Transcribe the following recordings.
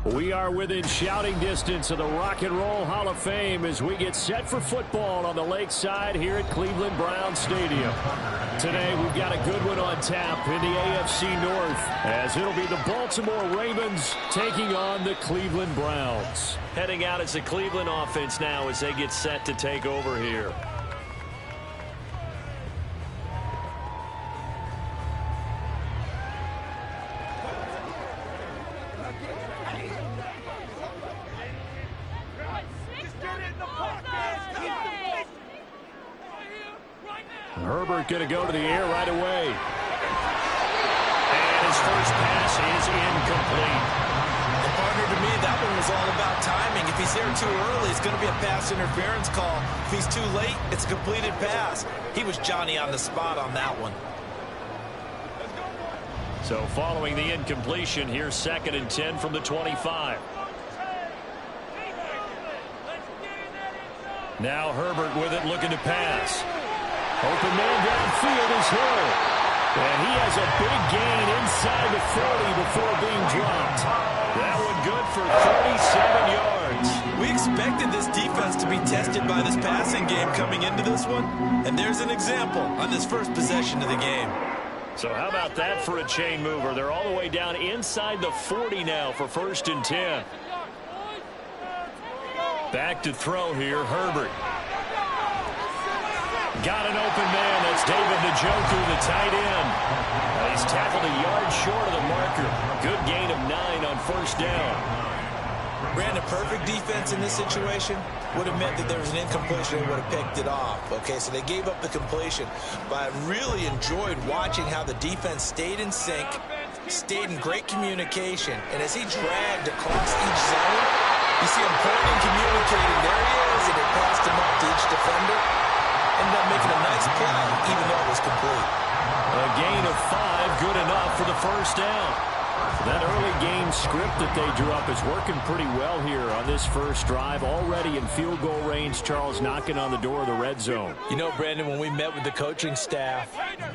We are within shouting distance of the Rock and Roll Hall of Fame as we get set for football on the lakeside here at Cleveland Browns Stadium. Today we've got a good one on tap in the AFC North as it'll be the Baltimore Ravens taking on the Cleveland Browns. Heading out as the Cleveland offense now as they get set to take over here. Herbert going to go to the air right away. And his first pass is incomplete. And partner, to me, that one was all about timing. If he's there too early, it's going to be a pass interference call. If he's too late, it's a completed pass. He was Johnny on the spot on that one. So following the incompletion, here's 2nd and 10 from the 25. Now Herbert with it, looking to pass. Open man downfield is Hill. And he has a big gain inside the 40 before being dropped. That one good for 37 yards. We expected this defense to be tested by this passing game coming into this one. And there's an example on this first possession of the game. So how about that for a chain mover? They're all the way down inside the 40 now for 1st and 10. Back to throw here, Herbert. Got an open man. That's David Njoku, the tight end. He's tackled a yard short of the marker. Good gain of 9 on 1st down. Brandon, perfect defense in this situation would have meant that there was an incompletion and would have picked it off. Okay, so they gave up the completion. But I really enjoyed watching how the defense stayed in sync, stayed in great communication. And as he dragged across each zone, you see him pointing, communicating. There he is, and they passed him up to each defender. Ended up making a nice play, even though it was complete. A gain of 5, good enough for the 1st down. That early game script that they drew up is working pretty well here on this first drive. Already in field goal range, Charles knocking on the door of the red zone. You know, Brandon, when we met with the coaching staff,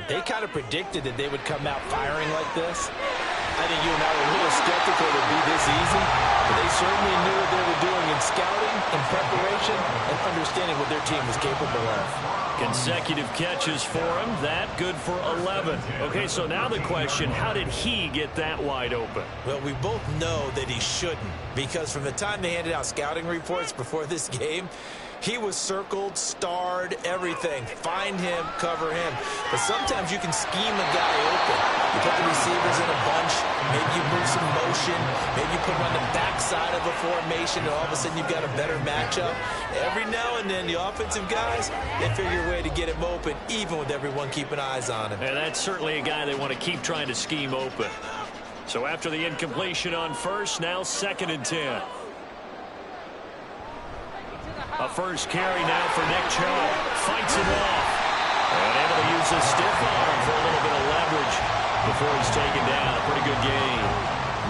they kind of predicted that they would come out firing like this. I think you and I were a little skeptical it would be this easy, but they certainly knew what they were doing in scouting, in preparation, and understanding what their team was capable of. Consecutive catches for him. That good for 11. Okay, so now the question, how did he get that wide open? Well, we both know that he shouldn't, because from the time they handed out scouting reports before this game, he was circled, starred, everything. Find him, cover him. But sometimes you can scheme a guy open. You put the receivers in a bunch. Maybe you move some motion. Maybe you put him on the backside of a formation, and all of a sudden you've got a better matchup. Every now and then, the offensive guys, they figure a way to get him open, even with everyone keeping eyes on him. And that's certainly a guy they want to keep trying to scheme open. So after the incompletion on 1st, now 2nd and 10. A first carry now for Nick Chubb. Fights it off. And able to use his stiff arm for a little bit of leverage before he's taken down. A pretty good gain.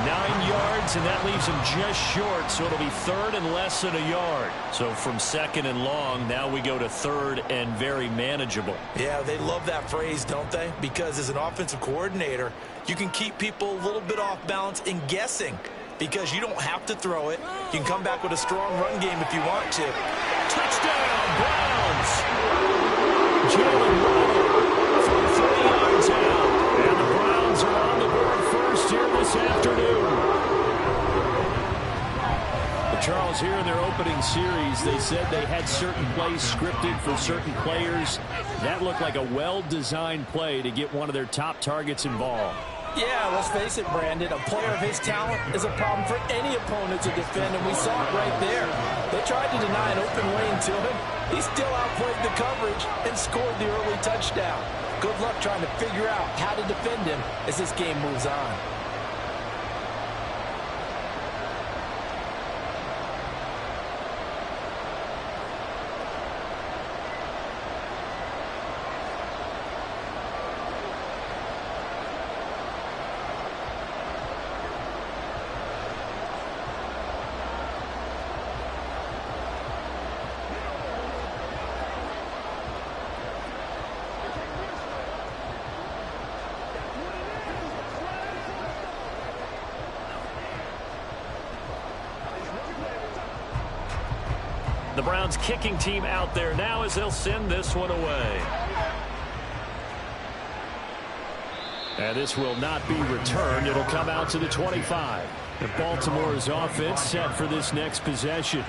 9 yards, and that leaves him just short, so it'll be 3rd and less than a yard. So from 2nd and long, now we go to 3rd and very manageable. Yeah, they love that phrase, don't they? Because as an offensive coordinator, you can keep people a little bit off balance and guessing. Because you don't have to throw it. You can come back with a strong run game if you want to. Touchdown, Browns! Jalen Waddle from 30 yards out. And the Browns are on the board first here this afternoon. But Charles, here in their opening series, they said they had certain plays scripted for certain players. That looked like a well-designed play to get one of their top targets involved. Yeah, let's face it, Brandon. A player of his talent is a problem for any opponent to defend, and we saw it right there. They tried to deny an open lane to him. He still outplayed the coverage and scored the early touchdown. Good luck trying to figure out how to defend him as this game moves on. The Browns kicking team out there now as they'll send this one away. And this will not be returned. It'll come out to the 25. And Baltimore's offense set for this next possession.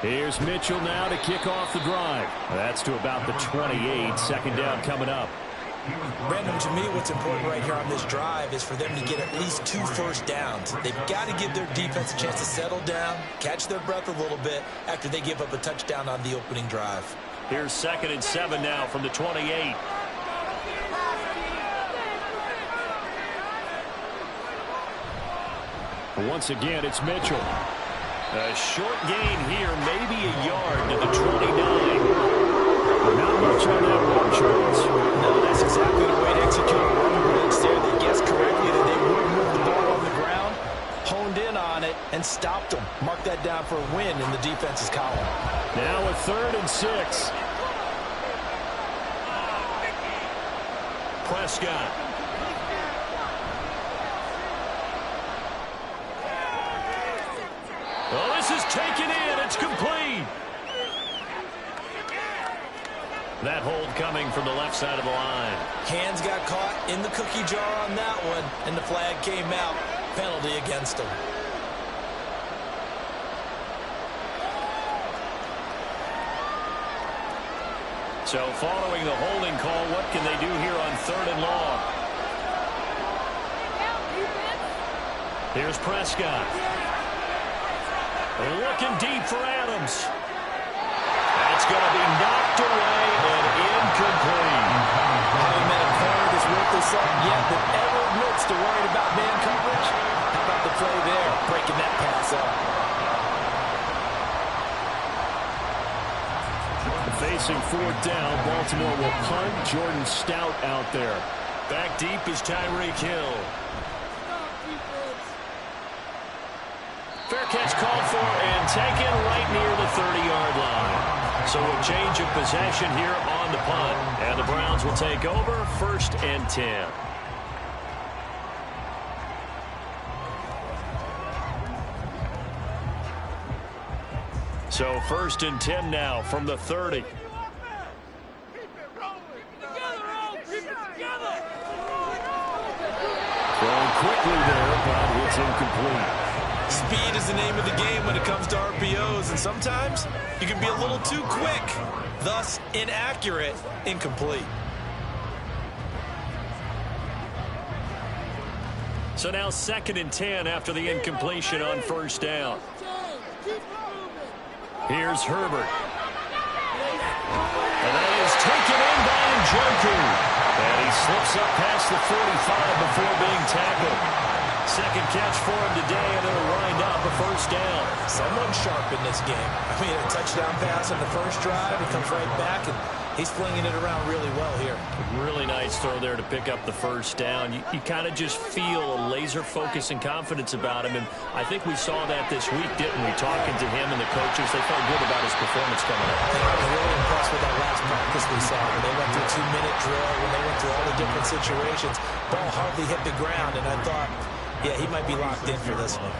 Here's Mitchell now to kick off the drive. That's to about the 28. Second down coming up. Brandon, to me, what's important right here on this drive is for them to get at least 2 first downs. They've got to give their defense a chance to settle down, catch their breath a little bit after they give up a touchdown on the opening drive. Here's 2nd and 7 now from the 28. Once again, it's Mitchell. A short gain here, maybe a yard to the 29. Not much on that one, Charles. No, that's exactly the way to execute a run blitz there. They guessed correctly that they would move the ball on the ground, honed in on it, and stopped them. Mark that down for a win in the defense's column. Now a 3rd and 6. Prescott. Well, this is taken in. It's complete. That hold coming from the left side of the line. Hands got caught in the cookie jar on that one, and the flag came out. Penalty against him. So following the holding call, what can they do here on 3rd and long? Here's Prescott. Looking deep for Adams. That's going to be knocked away and incomplete. Having met a corner that's worth the salt yet that ever admits to worrying about man coverage. How about the play there, breaking that pass up? Facing 4th down, Baltimore will punt. Jordan Stout out there. Back deep is Tyreek Hill. Fair catch called for and taken right near the 30-yard line. So a change of possession here on the punt. And the Browns will take over 1st and 10. So 1st and 10 now from the 30. Thrown quickly there, but it's incomplete. Speed is the name of the game when it comes to RPOs, and sometimes you can be a little too quick, thus inaccurate, incomplete. So now 2nd and 10 after the incompletion on 1st down. Here's Herbert. And that is taken in by Njoku. And he slips up past the 45 before being tackled. 2nd catch for him today, and it'll wind up a 1st down. Someone sharp in this game. I mean, a touchdown pass on the first drive. He comes right back, and he's flinging it around really well here. Really nice throw there to pick up the 1st down. You kind of just feel a laser focus and confidence about him, and I think we saw that this week, didn't we? Talking to him and the coaches, they felt good about his performance coming up. I was really impressed with that last practice we saw. When they went through a 2-minute drill, when they went through all the different situations, ball hardly hit the ground, and I thought, yeah, he might be locked in for this one.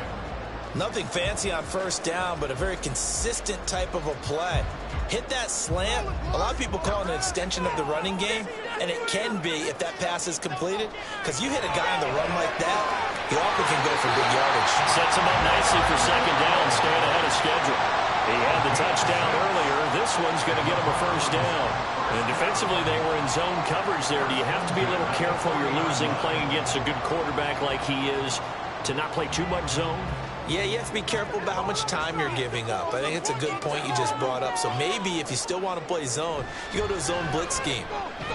Nothing fancy on 1st down, but a very consistent type of a play. Hit that slant. A lot of people call it an extension of the running game, and it can be if that pass is completed, because you hit a guy on the run like that, he often can go for big yardage. Sets him up nicely for 2nd down, staying ahead of schedule. He had the touchdown earlier. This one's going to get him a 1st down. And defensively, they were in zone coverage there. Do you have to be a little careful? You're losing, playing against a good quarterback like he is, to not play too much zone? Yeah, you have to be careful about how much time you're giving up. I think it's a good point you just brought up. So maybe if you still want to play zone, you go to a zone blitz scheme,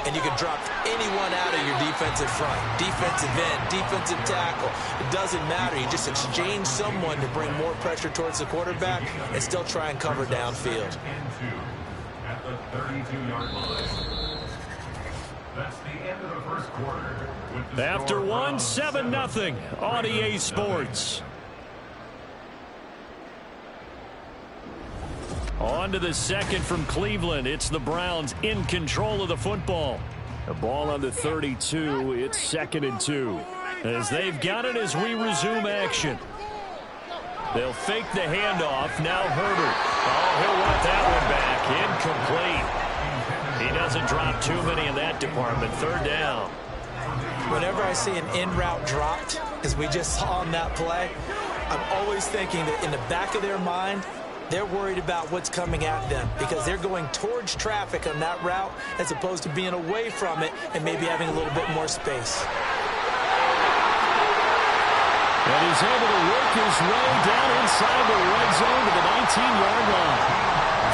and you can drop anyone out of your defensive front, defensive end, defensive tackle. It doesn't matter. You just exchange someone to bring more pressure towards the quarterback and still try and cover downfield. At the 32-yard line. That's the end of the first quarter. After one, 7-0 on EA Sports. On to the second from Cleveland. It's the Browns in control of the football. The ball on the 32. It's 2nd and 2. As they've got it as we resume action. They'll fake the handoff. Now Herbert. Oh, he'll want that one back. Incomplete. He doesn't drop too many in that department. 3rd down. Whenever I see an in-route dropped, as we just saw on that play, I'm always thinking that in the back of their mind, they're worried about what's coming at them because they're going towards traffic on that route as opposed to being away from it and maybe having a little bit more space. And he's able to work his way down inside the red zone to the 19-yard line.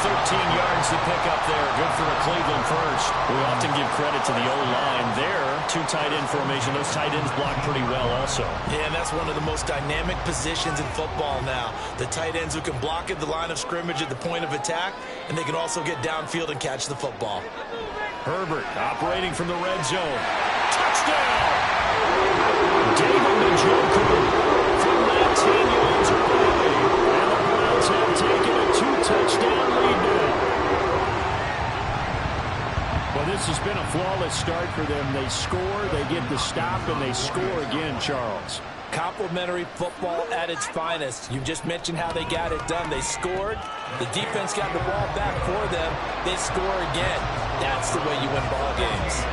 13 yards to pick up there. Good for the Cleveland first. We often give credit to the O-line there. 2 tight end formation. Those tight ends block pretty well also. Yeah, and that's one of the most dynamic positions in football now. The tight ends who can block at the line of scrimmage at the point of attack, and they can also get downfield and catch the football. Herbert operating from the red zone. Touchdown! David Njoku from 19 yards away. And the Browns have taken a 2-touchdown lead now. Well, this has been a flawless start for them. They score, they get the stop, and they score again, Charles. Complimentary football at its finest. You just mentioned how they got it done. They scored. The defense got the ball back for them. They score again. That's the way you win ball games.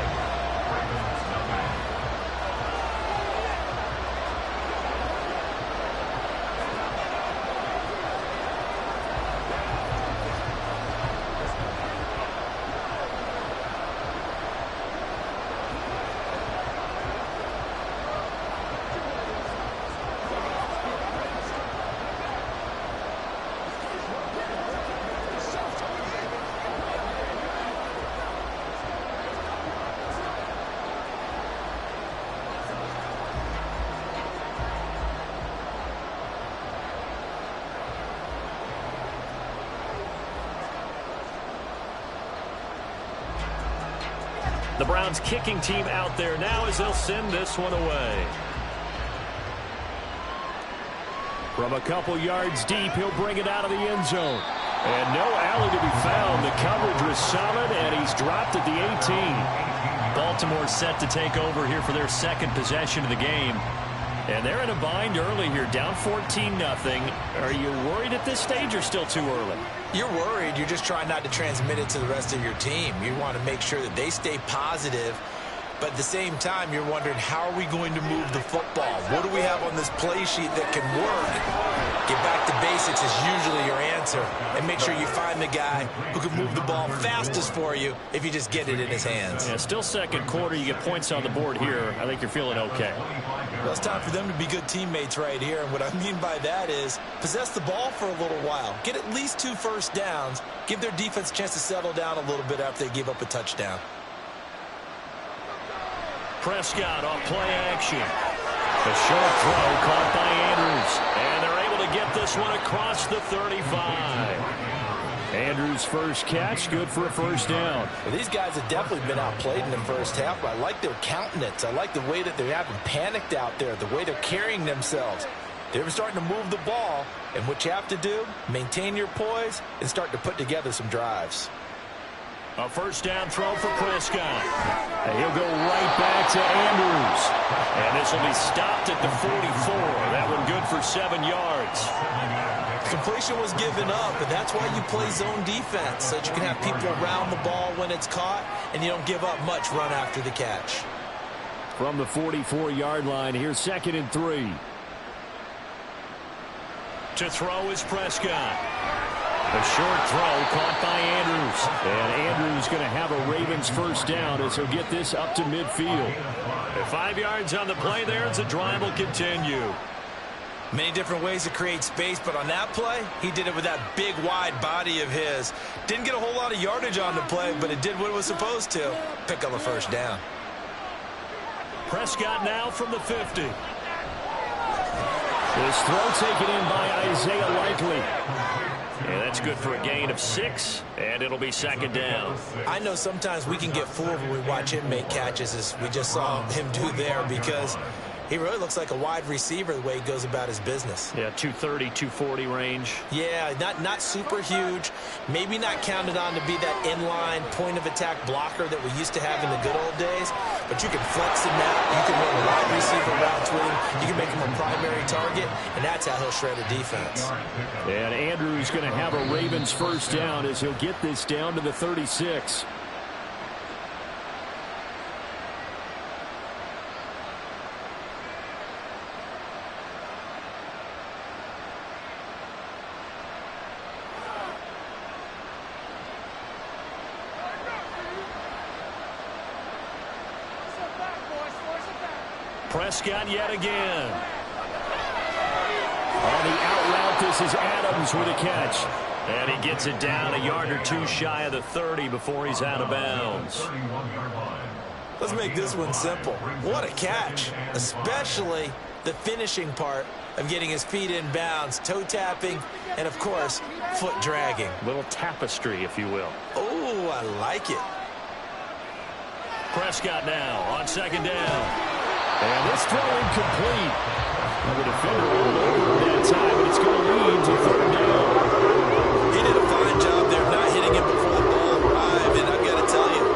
The Browns kicking team out there now as they'll send this one away. From a couple yards deep, he'll bring it out of the end zone. And no alley to be found. The coverage was solid, and he's dropped at the 18. Baltimore set to take over here for their 2nd possession of the game. And they're in a bind early here, down 14-0. Are you worried at this stage or still too early? You're worried. You're just trying not to transmit it to the rest of your team. You want to make sure that they stay positive. But at the same time, you're wondering, how are we going to move the football? What do we have on this play sheet that can work? Get back to basics is usually your answer. And make sure you find the guy who can move the ball fastest for you if you just get it in his hands. Yeah, still 2nd quarter. You get points on the board here. I think you're feeling okay. Well, it's time for them to be good teammates right here. And what I mean by that is possess the ball for a little while. Get at least 2 first downs. Give their defense a chance to settle down a little bit after they give up a touchdown. Prescott off play action. The short throw caught by Andrews. And they're able to get this one across the 35. Andrews' first catch, good for a first down. Well, these guys have definitely been outplayed in the first half, but I like their countenance. I like the way that they haven't panicked out there, the way they're carrying themselves. They're starting to move the ball, and what you have to do, maintain your poise and start to put together some drives. A first down throw for Prescott. And he'll go right back to Andrews. And this will be stopped at the 44. That one good for 7 yards. Completion was given up, and that's why you play zone defense, so that you can have people around the ball when it's caught, and you don't give up much run after the catch. From the 44-yard line, here's 2nd and 3. To throw is Prescott. A short throw caught by Andrews. And Andrews going to have a Ravens first down as he'll get this up to midfield. 5 yards on the play there as the drive will continue. Many different ways to create space, but on that play, he did it with that big, wide body of his. Didn't get a whole lot of yardage on the play, but it did what it was supposed to. Pick up a first down. Prescott now from the 50. This throw taken in by Isaiah Likely. And that's good for a gain of 6, and it'll be 2nd down. I know sometimes we can get fooled when we watch him make catches, as we just saw him do there, because He really looks like a wide receiver the way he goes about his business. Yeah, 230, 240 range. Yeah, not super huge. Maybe not counted on to be that inline point-of-attack blocker that we used to have in the good old days. But you can flex him out. You can run wide receiver routes with him. You can make him a primary target, and that's how he'll shred a defense. And Andrews going to have a Ravens first down as he'll get this down to the 36. Prescott yet again. On the out route, this is Adams with a catch. And he gets it down a yard or two shy of the 30 before he's out of bounds. Let's make this one simple. What a catch, especially the finishing part of getting his feet in bounds, toe tapping, and, of course, foot dragging. Little tapestry, if you will. Oh, I like it. Prescott now on second down. And this throw incomplete. Well, the defender rolled over that time, but it's going to lead to third down. He did a fine job there not hitting him before the ball arrived, and I've got to tell you,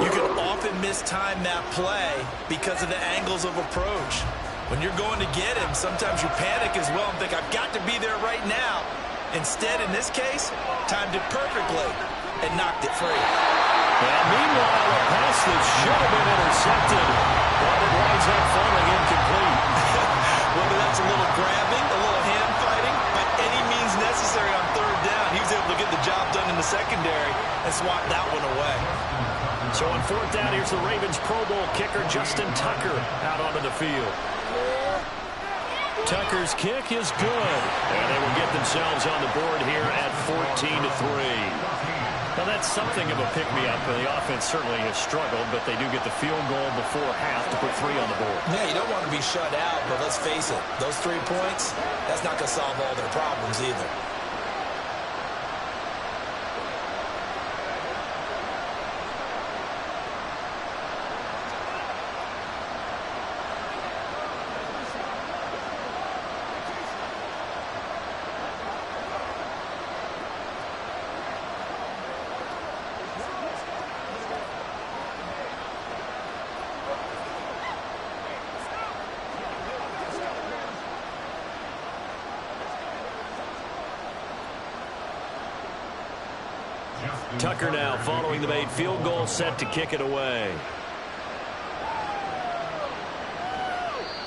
you can often mistime that play because of the angles of approach. When you're going to get him, sometimes you panic as well and think, I've got to be there right now. Instead, in this case, timed it perfectly and knocked it free. And meanwhile, a pass that should have been intercepted, but it winds up falling incomplete. Whether that's a little grabbing, a little hand fighting, by any means necessary on third down, he was able to get the job done in the secondary and swat that one away. So on fourth down, here's the Ravens Pro Bowl kicker Justin Tucker out onto the field. Tucker's kick is good, and they will get themselves on the board here at 14-3. Now, that's something of a pick-me-up. The offense certainly has struggled, but they do get the field goal before half to put 3 on the board. Yeah, you don't want to be shut out, but let's face it, those 3 points, that's not going to solve all their problems either. Tucker now following the made field goal, set to kick it away.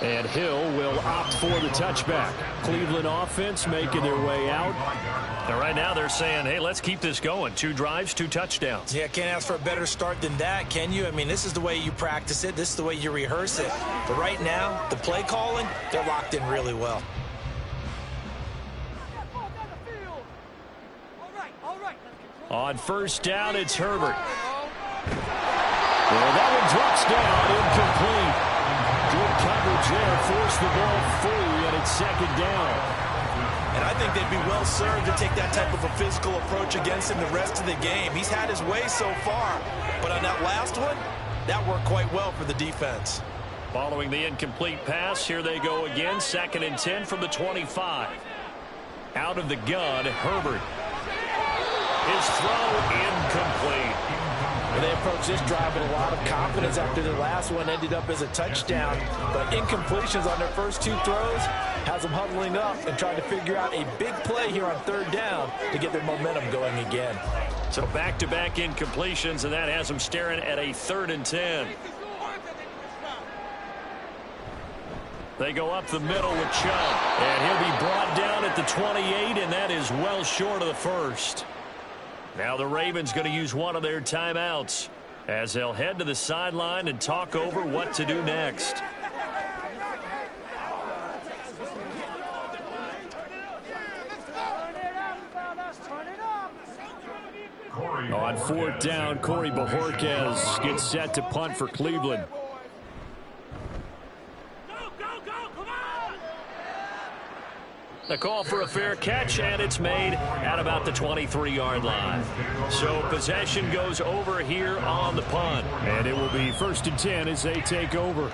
And Hill will opt for the touchback. Cleveland offense making their way out. And right now they're saying, hey, let's keep this going. 2 drives, 2 touchdowns. Yeah, can't ask for a better start than that, can you? I mean, this is the way you practice it. This is the way you rehearse it. But right now, the play calling, they're locked in really well. On first down, it's Herbert. Well, that one drops down, incomplete. Good coverage there, forced the ball free, and it's second down. And I think they'd be well served to take that type of a physical approach against him the rest of the game. He's had his way so far, but on that last one, that worked quite well for the defense. Following the incomplete pass, here they go again, 2nd and 10 from the 25. Out of the gun, Herbert. His throw incomplete. And they approach this drive with a lot of confidence after the last one ended up as a touchdown. But incompletions on their first 2 throws has them huddling up and trying to figure out a big play here on third down to get their momentum going again. So back-to-back incompletions, and that has them staring at a 3rd and 10. They go up the middle with Chubb. And he'll be brought down at the 28, and that is well short of the first. Now the Ravens going to use one of their timeouts as they'll head to the sideline and talk over what to do next. On fourth down, Corey Bojorquez gets set to punt for Cleveland. The call for a fair catch, and it's made at about the 23-yard line. So possession goes over here on the punt. And it will be 1st and 10 as they take over.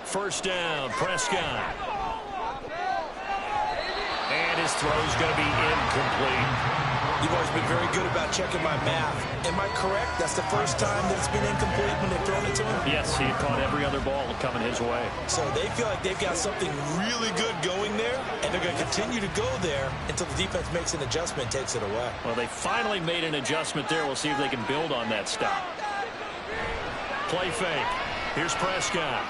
First down, Prescott. And his throw's going to be incomplete. You've always been very good about checking my math. Am I correct? That's the first time that it's been incomplete when they've thrown it to him? Yes, he had caught every other ball coming his way. So they feel like they've got something really good going there, and they're going to continue to go there until the defense makes an adjustment and takes it away. Well, they finally made an adjustment there. We'll see if they can build on that stop. Play fake. Here's Prescott.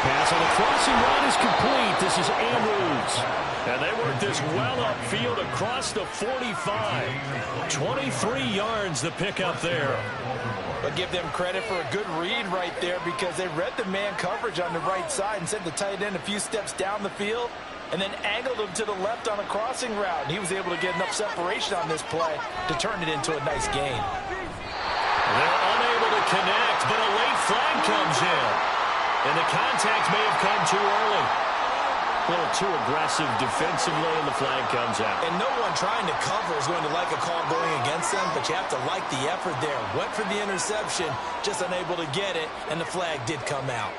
Pass on the crossing route is complete. This is Andrews. And they work this well upfield across the 45. 23 yards the pickup there. But give them credit for a good read right there because they read the man coverage on the right side and sent the tight end a few steps down the field and then angled him to the left on a crossing route. And he was able to get enough separation on this play to turn it into a nice gain. They're unable to connect, but a late flag comes in. And the contact may have come too early. A little too aggressive defensively, and the flag comes out. And no one trying to cover is going to like a call going against them, but you have to like the effort there. Went for the interception, just unable to get it, and the flag did come out.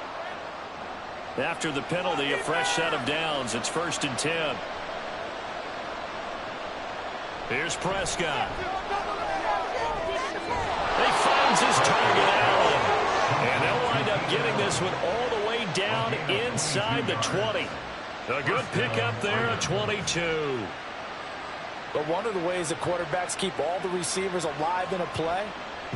After the penalty, a fresh set of downs. It's 1st and 10. Here's Prescott. He finds his target, Allen. And they'll wind up getting this one all the way down inside the 20. A good pickup there, a 22. But one of the ways the quarterbacks keep all the receivers alive in a play,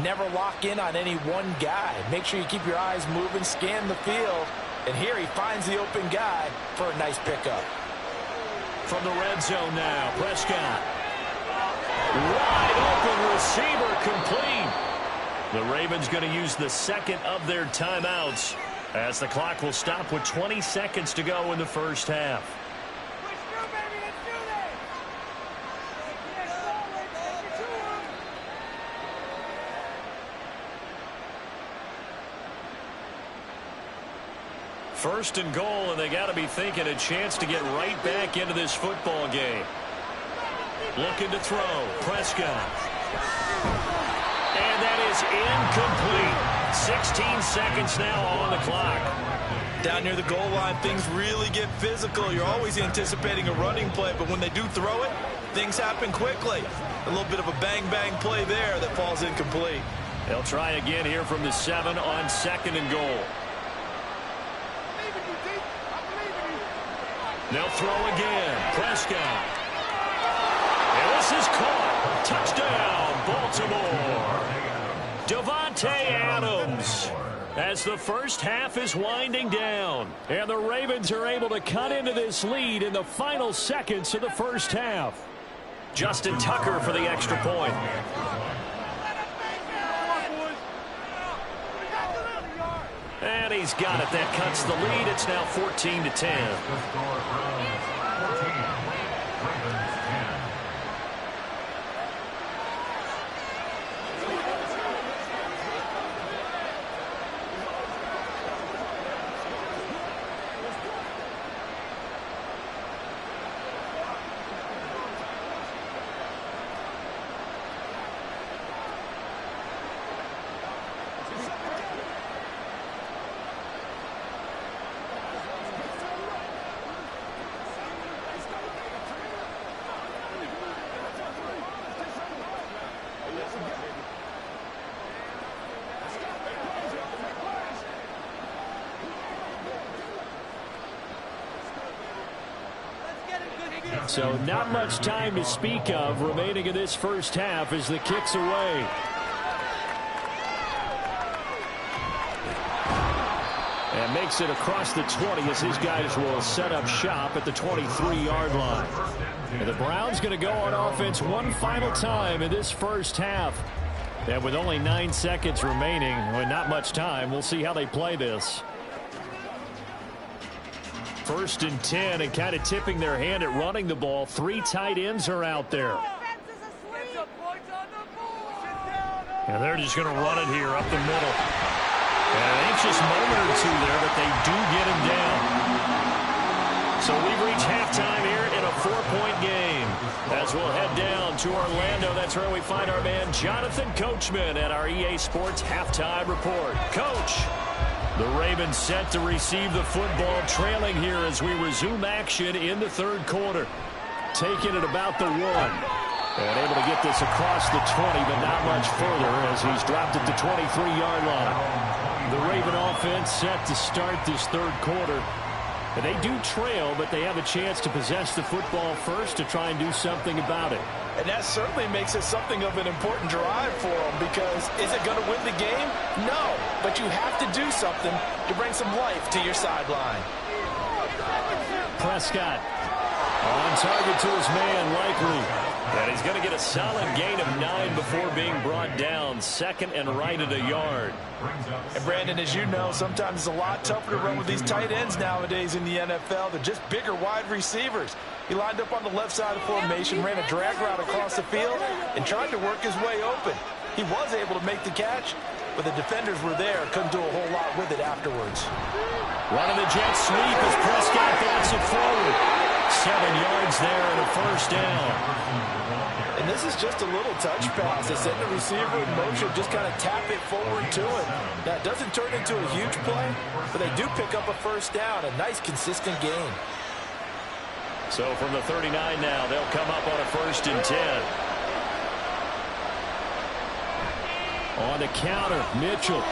never lock in on any one guy. Make sure you keep your eyes moving, scan the field. And here he finds the open guy for a nice pickup. From the red zone now, Prescott. Wide open receiver complete. The Ravens going to use the second of their timeouts as the clock will stop with 20 seconds to go in the first half. First and goal, and they got to be thinking a chance to get right back into this football game. Looking to throw, Prescott. And that is incomplete. 16 seconds now on the clock. Down near the goal line, things really get physical. You're always anticipating a running play, but when they do throw it, things happen quickly. A little bit of a bang-bang play there that falls incomplete. They'll try again here from the 7 on 2nd and goal. They'll throw again. Prescott. And this is caught. Touchdown, Baltimore. Davante Adams, as the first half is winding down. And the Ravens are able to cut into this lead in the final seconds of the first half. Justin Tucker for the extra point. And he's got it. That cuts the lead. It's now 14-10. So not much time to speak of remaining in this first half as the kick's away. And makes it across the 20 as his guys will set up shop at the 23-yard line. And the Browns going to go on offense one final time in this first half. And with only 9 seconds remaining, well, not much time, we'll see how they play this. 1st and 10, and kind of tipping their hand at running the ball. 3 tight ends are out there. And they're just going to run it here up the middle. And an anxious moment or two there, but they do get him down. So we've reached halftime here in a 4-point game. As we'll head down to Orlando, that's where we find our man Jonathan Coachman at our EA Sports Halftime Report. Coach. The Ravens set to receive the football, trailing here as we resume action in the third quarter. Taking it about the 1. And able to get this across the 20, but not much further as he's dropped it to 23-yard line. The Raven offense set to start this third quarter. And they do trail, but they have a chance to possess the football first to try and do something about it. And that certainly makes it something of an important drive for them, because is it going to win the game? No, but you have to do something to bring some life to your sideline. Prescott on target to his man, likely. And he's going to get a solid gain of 9 before being brought down. Second and right at a yard. And Brandon, as you know, sometimes it's a lot tougher to run with these tight ends nowadays in the NFL. They're just bigger wide receivers. He lined up on the left side of formation, ran a drag route across the field, and tried to work his way open. He was able to make the catch, but the defenders were there. Couldn't do a whole lot with it afterwards. Running the jet sweep as Prescott backs it forward. 7 yards there and a first down. And this is just a little touch pass. They set the receiver in motion, just kind of tap it forward to him. Now, it doesn't turn into a huge play, but they do pick up a first down. A nice, consistent gain. So from the 39 now, they'll come up on a 1st and 10. On the counter, Mitchell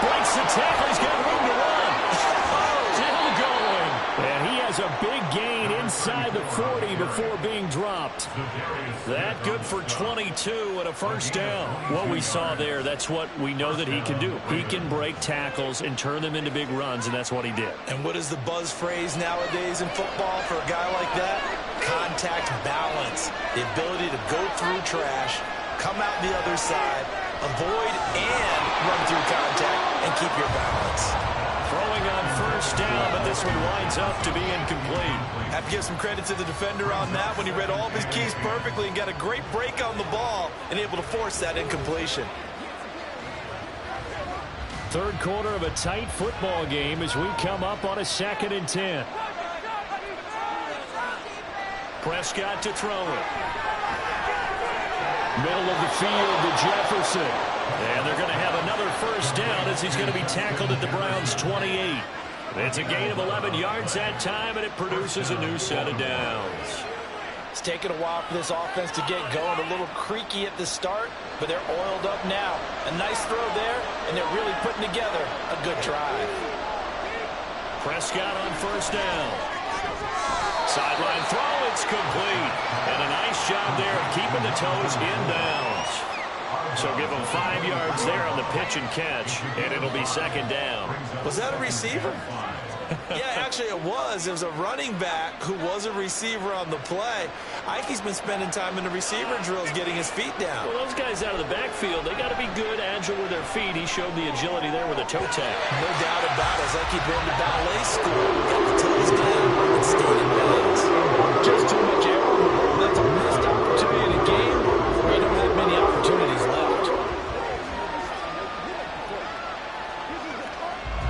breaks the tackle. He's got room to run. Still going. And he has a big gain inside the 40 before being dropped. That good for 22 and a first down. What we saw there, that's what we know that he can do. He can break tackles and turn them into big runs, and that's what he did. And what is the buzz phrase nowadays in football for a guy like that? Contact balance. The ability to go through trash, come out the other side, avoid and run through contact, and keep your balance. Throwing on first down, but this one winds up to be incomplete. Have to give some credit to the defender on that when he read all of his keys perfectly and got a great break on the ball and able to force that incompletion. Third quarter of a tight football game as we come up on a 2nd and 10. Prescott to throw it. Middle of the field to Jefferson. And they're going to have another first down as he's going to be tackled at the Browns' 28. It's a gain of 11 yards that time, and it produces a new set of downs. It's taken a while for this offense to get going. A little creaky at the start, but they're oiled up now. A nice throw there, and they're really putting together a good drive. Prescott on first down. Sideline throw, it's complete. And a nice job there of keeping the toes in bounds. So give him 5 yards there on the pitch and catch, and it'll be 2nd down. Was that a receiver? Yeah, actually it was. It was a running back who was a receiver on the play. Ike's been spending time in the receiver drills getting his feet down. Well, those guys out of the backfield, they got to be good, agile with their feet. He showed the agility there with a toe tap. No doubt about it. It's like he'd been to ballet school. Got the toes down and stayed in bounds. Just too much air on the ball. That's a missed opportunity in a game where you don't have many opportunities left.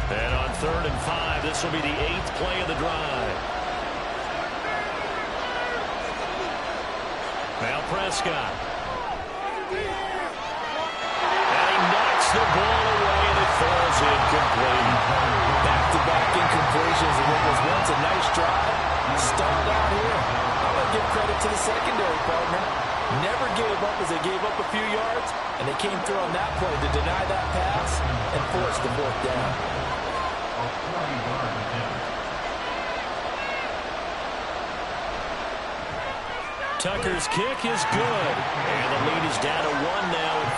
And on 3rd and 5, this will be the 8th play of the drive. Now Prescott. And he knocks the ball away, and it falls incomplete. Back-to-back incompletions, and what was once a nice drive stalled out here. I'm going to give credit to the secondary partner. Never gave up as they gave up a few yards, and they came through on that play to deny that pass and force the 4th down. Tucker's kick is good. And the lead is down to 1 now at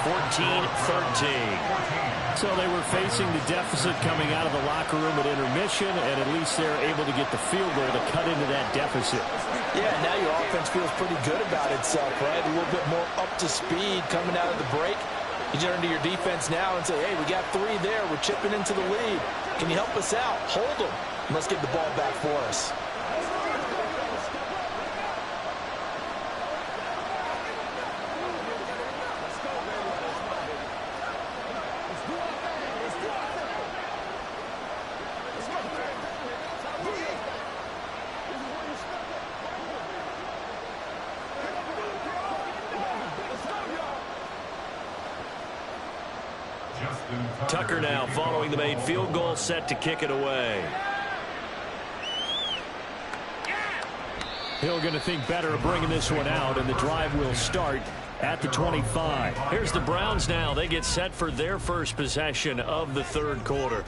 14-13. So they were facing the deficit coming out of the locker room at intermission, and at least they're able to get the field goal to cut into that deficit. Yeah, now your offense feels pretty good about itself, right? A little bit more up to speed coming out of the break. You turn to your defense now and say, hey, we got 3 there. We're chipping into the lead. Can you help us out? Hold them. And let's get the ball back for us. Tucker now following the made field goal, set to kick it away. Hill going to think better of bringing this one out, and the drive will start at the 25. Here's the Browns now. They get set for their first possession of the third quarter.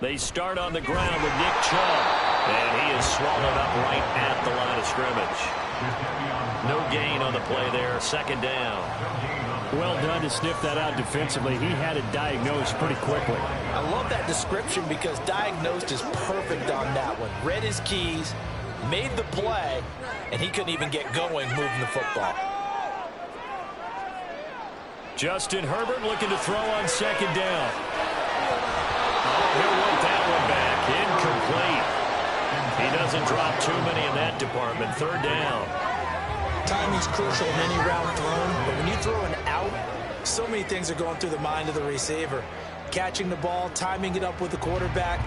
They start on the ground with Nick Chubb, and he is swallowed up right at the line of scrimmage. No gain on the play there, second down. Well done to sniff that out defensively. He had it diagnosed pretty quickly. I love that description because diagnosed is perfect on that one. Read his keys, made the play, and he couldn't even get going moving the football. Justin Herbert looking to throw on second down. He'll want that one back. Incomplete. He doesn't drop too many in that department. Third down. Timing's crucial in any route thrown, but when you throw an out, so many things are going through the mind of the receiver. Catching the ball, timing it up with the quarterback.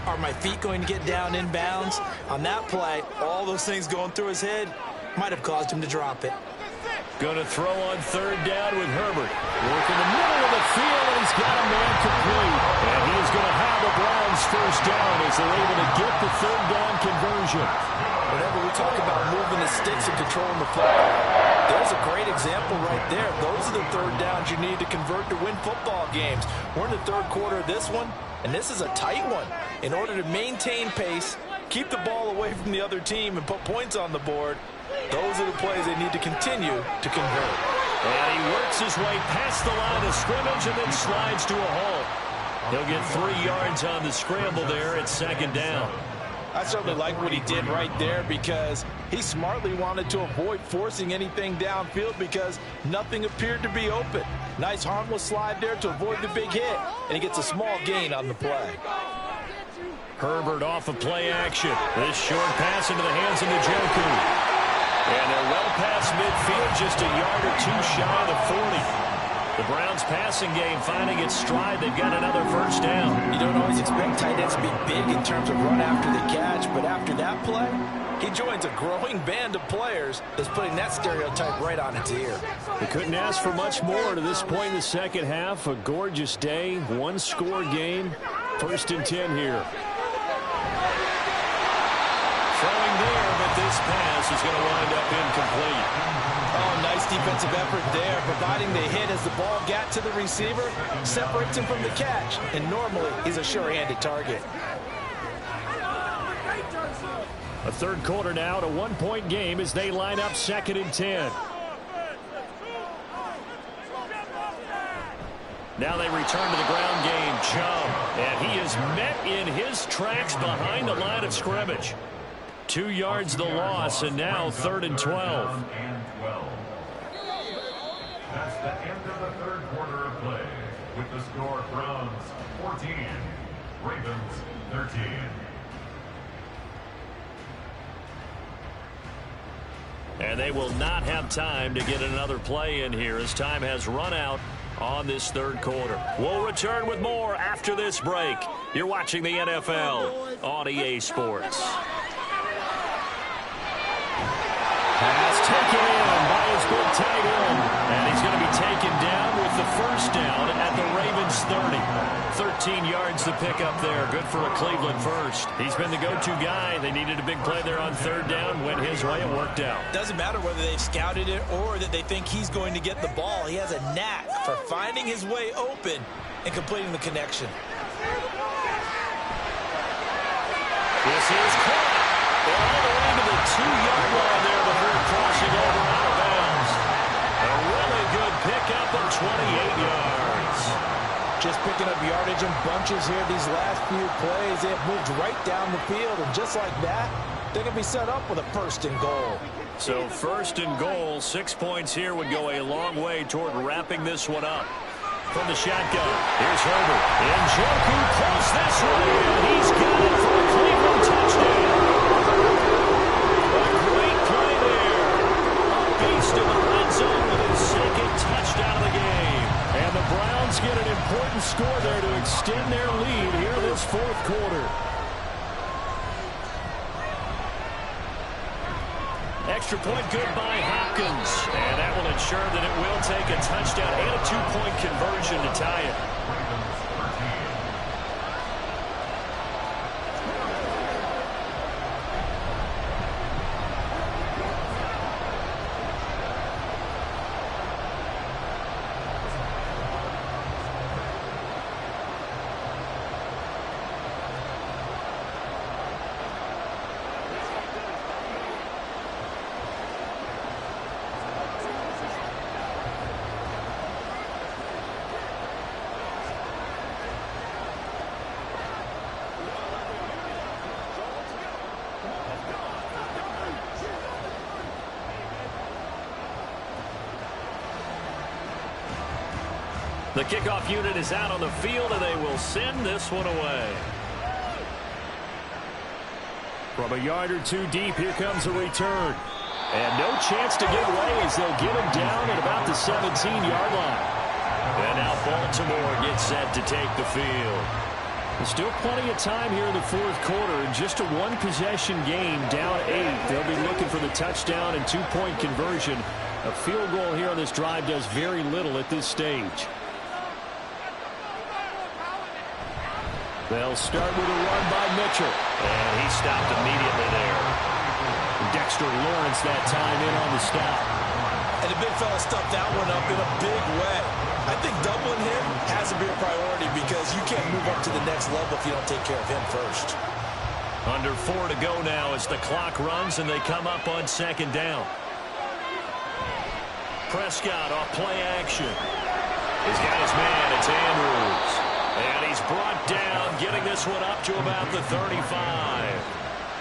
Are my feet going to get down in bounds? On that play, all those things going through his head might have caused him to drop it. Going to throw on third down with Herbert. Work in the middle of the field, and he's got a man complete. And he is going to have the Browns first down as they're able to get the third down conversion. Whenever we talk about moving the sticks and controlling the football, there's a great example right there. Those are the third downs you need to convert to win football games. We're in the third quarter of this one, and this is a tight one. In order to maintain pace, keep the ball away from the other team, and put points on the board, those are the plays they need to continue to convert. And he works his way past the line of scrimmage and then slides to a halt. He'll get 3 yards on the scramble there at second down. I certainly like what he did right there because he smartly wanted to avoid forcing anything downfield because nothing appeared to be open. Nice harmless slide there to avoid the big hit, and he gets a small gain on the play. Herbert off of play action. This short pass into the hands of Njoku. And they're well past midfield, just a yard or two shy of the 40. The Browns passing game finding its stride. They've got another first down. You don't always expect tight ends to be big in terms of run after the catch, but after that play, he joins a growing band of players that's putting that stereotype right on its ear. They couldn't ask for much more to this point in the second half. A gorgeous day, one-score game. First and 10 here. Throwing there, but this pass is going to wind up incomplete. Oh, nice defensive effort there, providing the hit as the ball got to the receiver, separates him from the catch, and normally he's a sure-handed target. A third quarter now, a one-point game as they line up second and 10. Now they return to the ground game. Chubb, and he is met in his tracks behind the line of scrimmage. 2 yards the loss, and now third and 12. That's the end of the third quarter of play. With the score, Browns 14, Ravens 13. And they will not have time to get another play in here as time has run out on this third quarter. We'll return with more after this break. You're watching the NFL on EA Sports. Pass taken in by his big tight end. And he's going to be taken down with the first down at the Ravens 30. 13 yards to pick up there. Good for a Cleveland first. He's been the go-to guy. They needed a big play there on third down. Went his way. It worked out. Doesn't matter whether they've scouted it or that they think he's going to get the ball. He has a knack for finding his way open and completing the connection. This is caught. They're all the way to the 2-yard line there before crossing over out of bounds. A really good pickup of 28 yards. Just picking up yardage in bunches here these last few plays. They have moved right down the field, and just like that, they're going to be set up with a first and goal. So first and goal, 6 points here would go a long way toward wrapping this one up. From the shotgun, here's Herbert. Njoku close this way, and he's got it for a Cleveland touchdown. A great play there. A beast in the red zone with his second touchdown of the game. And the Browns get an important score extend their lead here in this fourth quarter. Extra point good by Hopkins. And that will ensure that it will take a touchdown and a two-point conversion to tie it. The kickoff unit is out on the field, and they will send this one away. From a yard or two deep, here comes a return. And no chance to get away as they'll get him down at about the 17-yard line. And now Baltimore gets set to take the field. There's still plenty of time here in the fourth quarter, and just a one-possession game, down 8. They'll be looking for the touchdown and two-point conversion. A field goal here on this drive does very little at this stage. They'll start with a run by Mitchell. And he stopped immediately there. Dexter Lawrence that time in on the stop. And the big fella stuffed that one up in a big way. I think doubling him has to be a priority because you can't move up to the next level if you don't take care of him first. Under 4 to go now as the clock runs and they come up on second down. Prescott off play action. He's got his man. It's Andrews. And he's brought down, getting this one up to about the 35.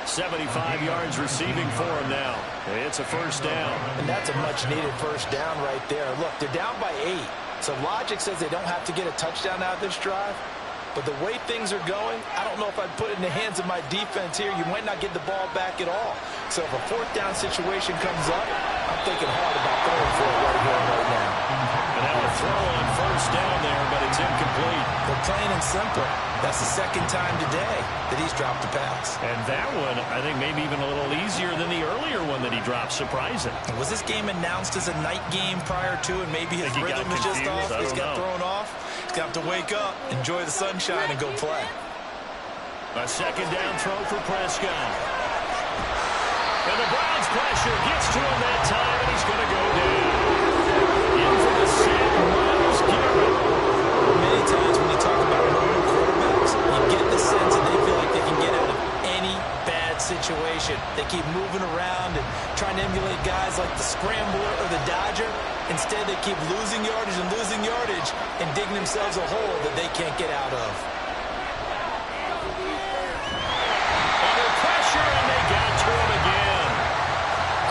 75 yards receiving for him now. It's a first down. And that's a much-needed first down right there. Look, they're down by 8. So logic says they don't have to get a touchdown out of this drive. But the way things are going, I don't know if I'd put it in the hands of my defense here. You might not get the ball back at all. So if a fourth down situation comes up, I'm thinking hard about going for it right here, right now. And now a throw on first down there, but it's incomplete. Well, plain and simple. That's the second time today that he's dropped a pass. And that one, I think, maybe even a little easier than the earlier one that he dropped. Surprising. Was this game announced as a night game prior to, and maybe his rhythm is just off? He's got thrown off. He's got to wake up, enjoy the sunshine, and go play. A second down throw for Prescott. And the Browns pressure gets to him that time, and he's going to go down. In for the sack, Myles Garrett. Many times when you talk about mobile quarterbacks, you get the sense that they feel like they can get out of any bad situation. They keep moving around and trying to emulate guys like the Scrambler or the Dodger. Instead, they keep losing yardage and digging themselves a hole that they can't get out of. Under pressure, and they got to him again.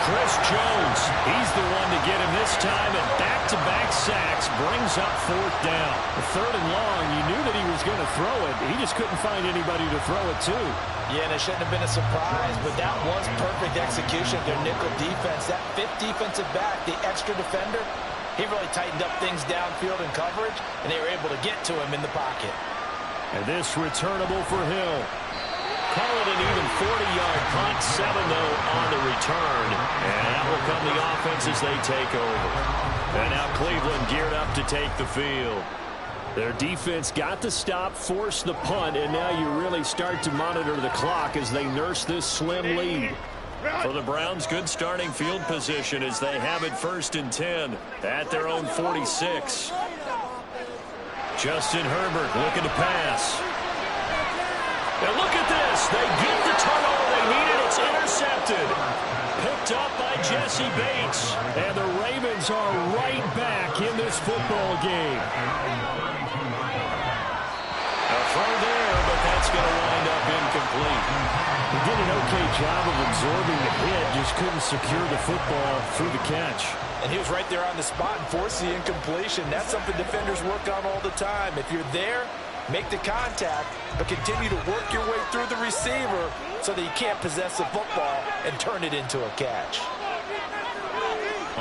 Chris Jones, he's the one to get him this time, and back-to-back sacks brings up fourth down. The third and long, you knew that he was going to throw it. He just couldn't find anybody to throw it to. Yeah, and it shouldn't have been a surprise, but that was perfect execution of their nickel defense. That fifth defensive back, the extra defender, he really tightened up things downfield in coverage, and they were able to get to him in the pocket. And this returnable for Hill. Call it an even 40-yard punt, 7 though on the return. And that will come the offense as they take over. And now Cleveland geared up to take the field. Their defense got the stop, forced the punt, and now you really start to monitor the clock as they nurse this slim lead. For the Browns, good starting field position as they have it 1st and 10 at their own 46. Justin Herbert looking to pass. And look at this. They get the turnover they needed. It's intercepted. Picked up by Jesse Bates. And the Ravens are right back in this football game. A throw there, but that's going to wind up incomplete. He did an okay job of absorbing the hit, just couldn't secure the football through the catch. And he was right there on the spot and forced the incompletion. That's something defenders work on all the time. If you're there, make the contact, but continue to work your way through the receiver so that you can't possess the football and turn it into a catch.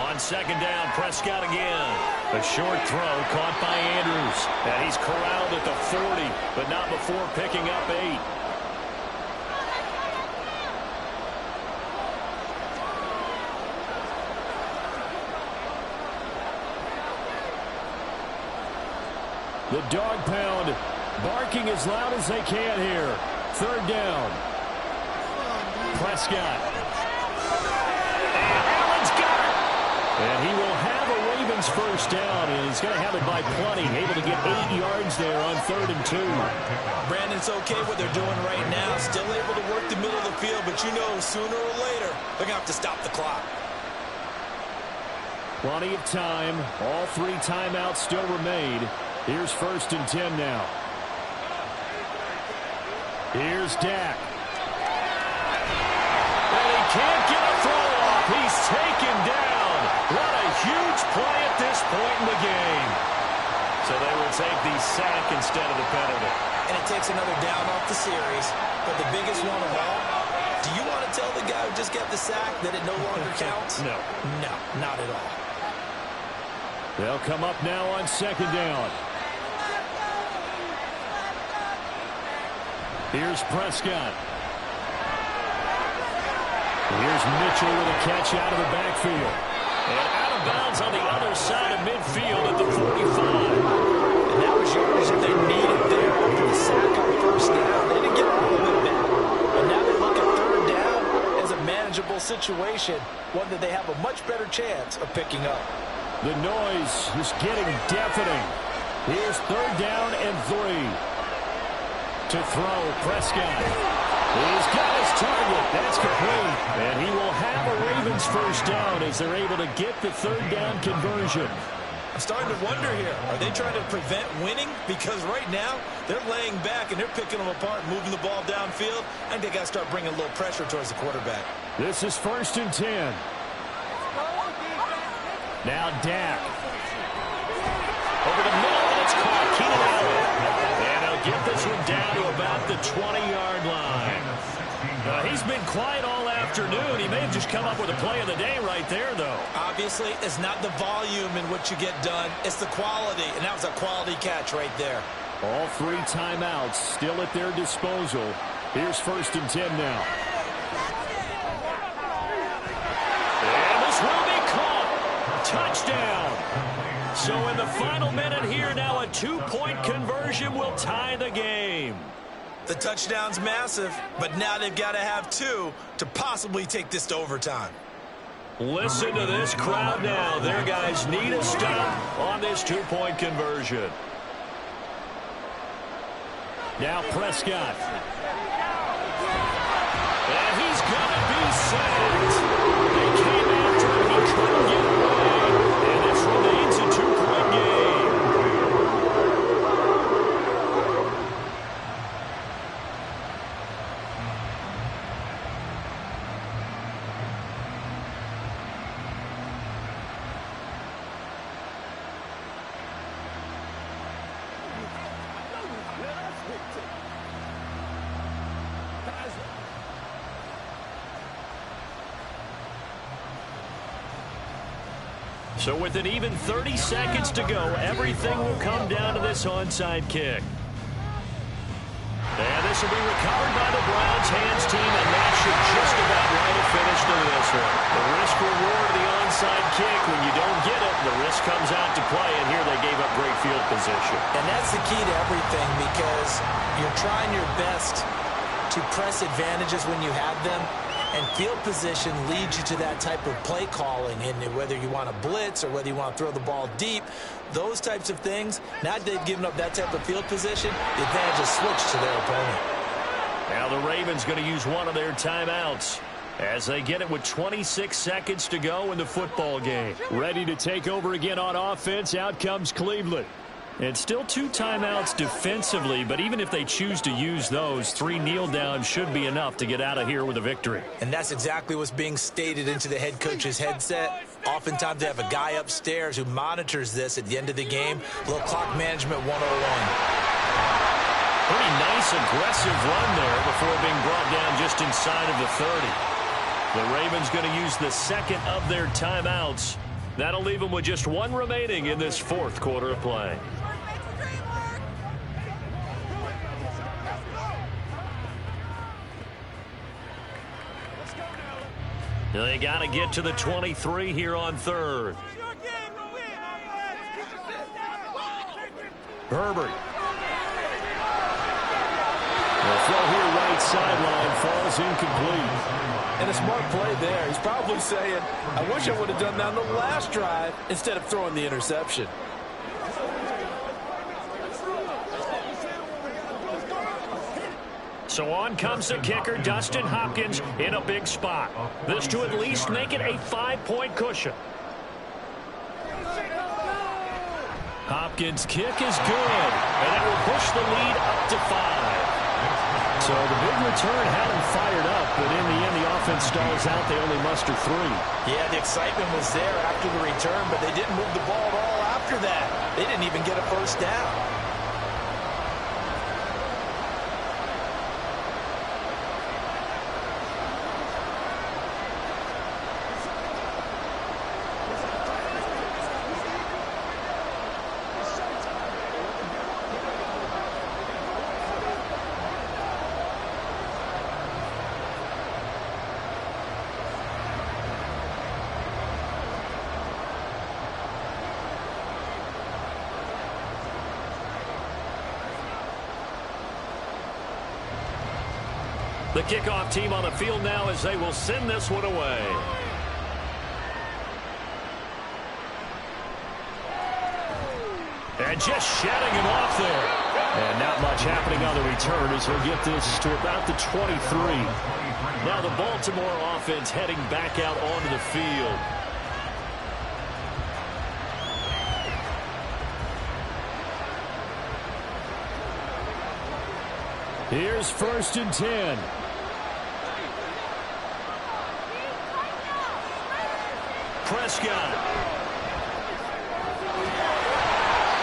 On second down, Prescott again. A short throw caught by Andrews. And he's corralled at the 40, but not before picking up 8. The dog pound barking as loud as they can here. Third down. Prescott. And Allen's got it. And he will have a Ravens first down, and he's going to have it by plenty. Able to get 8 yards there on 3rd and 2. Brandon, it's okay what they're doing right now. Still able to work the middle of the field, but you know sooner or later they're going to have to stop the clock. Plenty of time. All 3 timeouts still remain. Here's 1st and 10 now. Here's Dak. And he can't get a throw off. He's taken down. What a huge play at this point in the game. So they will take the sack instead of the penalty. And it takes another down off the series. But the biggest one of all, do you want to tell the guy who just got the sack that it no longer counts? No. No, not at all. They'll come up now on 2nd down. Here's Prescott. Here's Mitchell with a catch out of the backfield. And out of bounds on the other side of midfield at the 45. And that was yardage that they needed there after the sack on 1st down. They didn't get all of it back. And now they look at 3rd down as a manageable situation, one that they have a much better chance of picking up. The noise is getting deafening. Here's 3rd down and 3. To throw, Prescott. He's got his target. That's complete. And he will have a Ravens first down as they're able to get the 3rd down conversion. I'm starting to wonder here. Are they trying to prevent winning? Because right now, they're laying back and they're picking them apart, moving the ball downfield. I think they got to start bringing a little pressure towards the quarterback. This is 1st and 10. Now Dak. Over the middle, and it's caught. Keenan Allen. And he'll get this one down to about the 20-yard line. He's been quiet all afternoon. He may have just come up with a play of the day right there, though. Obviously, it's not the volume in what you get done. It's the quality, and that was a quality catch right there. All 3 timeouts still at their disposal. Here's 1st and 10 now. And this will be caught. Touchdown. So in the final minute here, now a 2-point conversion will tie the game. The touchdown's massive, but now they've got to have 2 to possibly take this to overtime. Listen to this crowd now. Their guys need a stop on this 2-point conversion. Now Prescott. And he's going to be sacked. They came after him. He couldn't get away. And this remains a 2-point game. So with an even 30 seconds to go, everything will come down to this onside kick. And this will be recovered by the Browns hands team, and that should just about write a finish to this one. The risk-reward of the onside kick, when you don't get it, the risk comes out to play, and here they gave up great field position. And that's the key to everything, because you're trying your best to press advantages when you have them. And field position leads you to that type of play calling, and whether you want to blitz or whether you want to throw the ball deep, those types of things, now that they've given up that type of field position, the advantage is switched to their opponent. Now the Ravens going to use one of their timeouts as they get it with 26 seconds to go in the football game. Ready to take over again on offense, out comes Cleveland. And still 2 timeouts defensively, but even if they choose to use those, 3 kneel downs should be enough to get out of here with a victory. And that's exactly what's being stated into the head coach's headset. Oftentimes they have a guy upstairs who monitors this at the end of the game. A little clock management 101. Pretty nice, aggressive run there before being brought down just inside of the 30. The Ravens going to use the second of their timeouts That'll leave them with just one remaining in this fourth quarter of play. They got to get to the 23 here on third. Herbert. The throw here right sideline falls incomplete. And a smart play there. He's probably saying, I wish I would have done that on the last drive instead of throwing the interception. So on comes the kicker, Dustin Hopkins, in a big spot. This to at least make it a 5-point cushion. Hopkins' kick is good, and it will push the lead up to 5. So the big return had him fired up, but in the end, the offense stalls out. They only muster 3. Yeah, the excitement was there after the return, but they didn't move the ball at all after that. They didn't even get a first down. The kickoff team on the field now as they will send this one away. And just shedding him off there. And not much happening on the return as he'll get this to about the 23. Now the Baltimore offense heading back out onto the field. Here's 1st and 10. Prescott.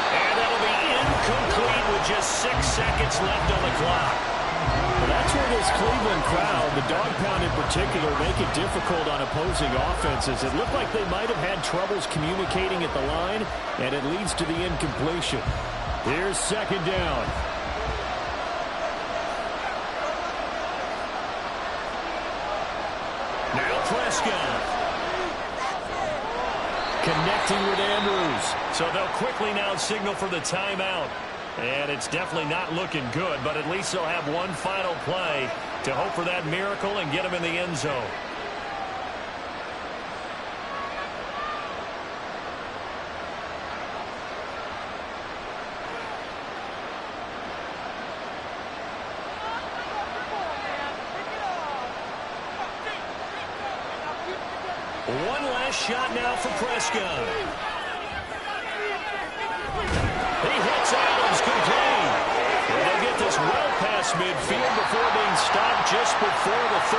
And that'll be incomplete with just 6 seconds left on the clock. Well, that's where this Cleveland crowd, the dog pound in particular, make it difficult on opposing offenses. It looked like they might have had troubles communicating at the line, and it leads to the incompletion. Here's 2nd down. Now Prescott. Connecting with Andrews. So they'll quickly now signal for the timeout. And it's definitely not looking good, but at least they'll have one final play to hope for that miracle and get them in the end zone. One last shot now for Prescott. He hits Adams complete. And they'll get this well past midfield before being stopped just before the 35.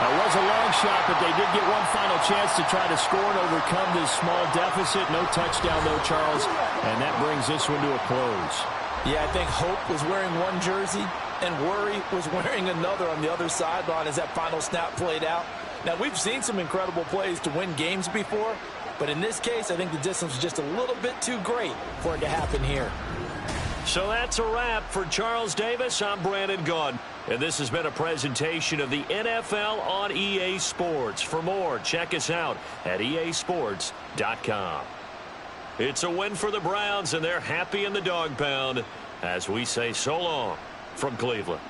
That was a long shot, but they did get one final chance to try to score and overcome this small deficit. No touchdown, though, Charles. And that brings this one to a close. Yeah, I think Hope was wearing one jersey and Worry was wearing another on the other sideline as that final snap played out. Now, we've seen some incredible plays to win games before, but in this case, I think the distance was just a little bit too great for it to happen here. So that's a wrap for Charles Davis. I'm Brandon Gaudin, and this has been a presentation of the NFL on EA Sports. For more, check us out at easports.com. It's a win for the Browns, and they're happy in the dog pound as we say so long from Cleveland.